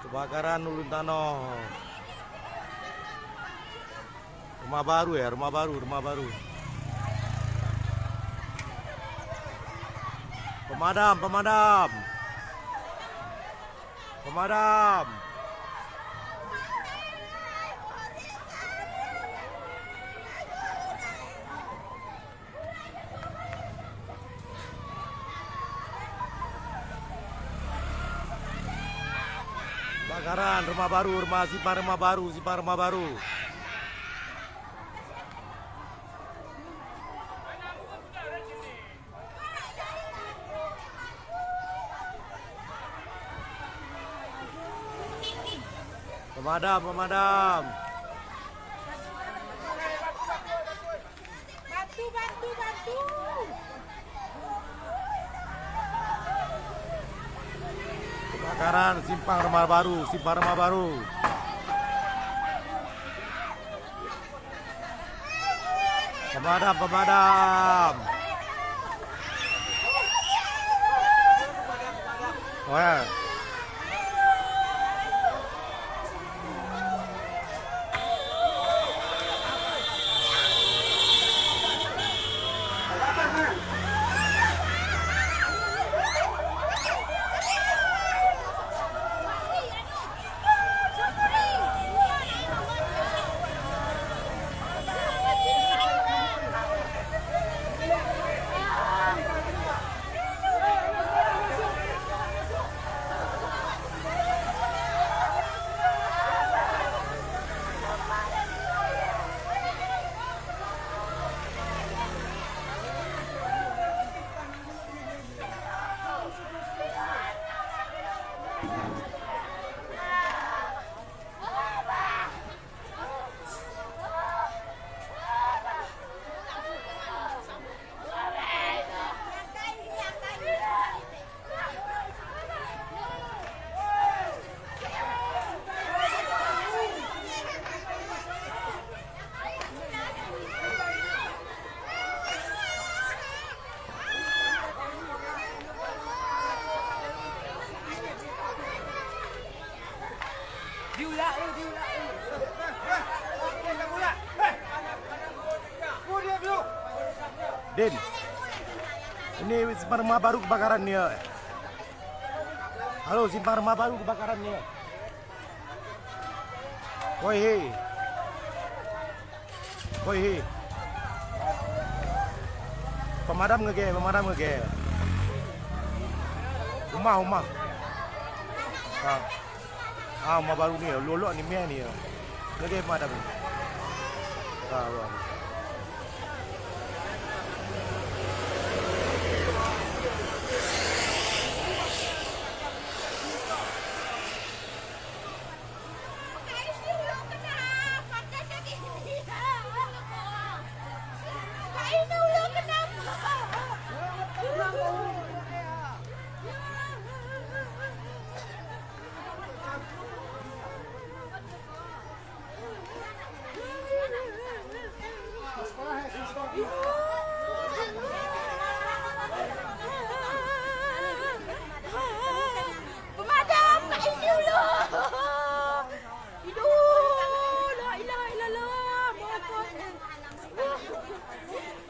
Kebakaran Ulun Tanoh. Rumah baru ya, rumah baru. Pemadam. Kebakaran rumah baru, Simpang rumah baru. Pemadam. Bantu. Kebakaran simpang rumah baru. Pemadam. Oh ya. Diulah. Din, ini simpang rumah baru kebakaran nih. Halo, simpang rumah baru kebakaran nih. Woi he. Pemadam ngege. Rumah. Rumah baru nih, lolok ni meh ni. Ngege pemadam. Pemadam, kain dulu. Hidup. La ilaha illallah.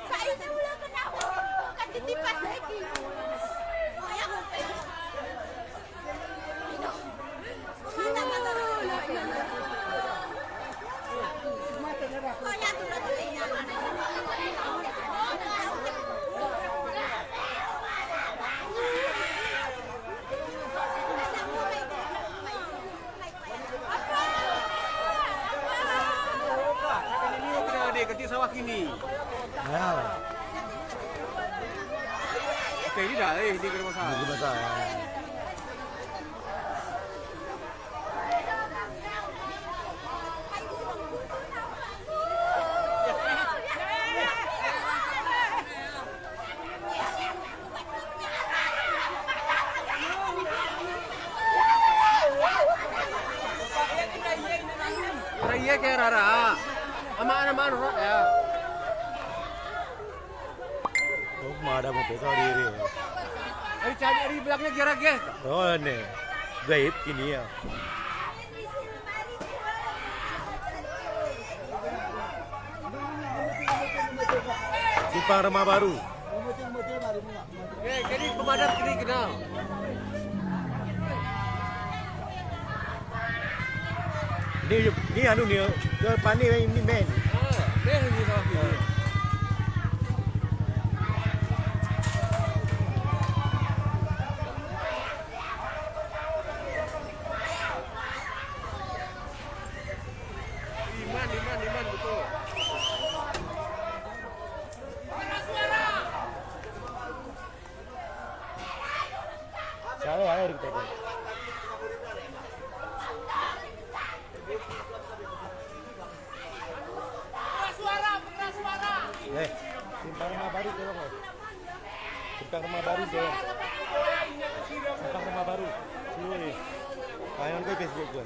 Kain dulu kenapa? Kan titipan lagi. Ketik sawah kini. Ya. Okey ni dah di kena masalah. Ini masalah. Raya ke Rara. Aman rot ya. Oh, ada mau pesau diri. Cari belakangnya kira ke. Oh, ni. Gaib kini ya. Simpang Remah Baru. Jadi pemadam kini kenal. Ni anu ni ke pani ni men. Deh ini sawah ini. Iman betul. Saya air kita. Simpang Remah Baru tu orang. Simpang Remah Baru tu. Simpang Remah Baru. Sini. Kayan kau Facebook kau.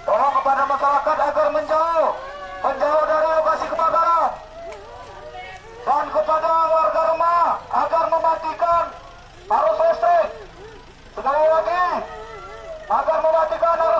Tolong kepada masyarakat agar menjauh dari lokasi kebakaran, dan kepada warga rumah agar mematikan arus listrik. Sekali lagi, agar mematikan arus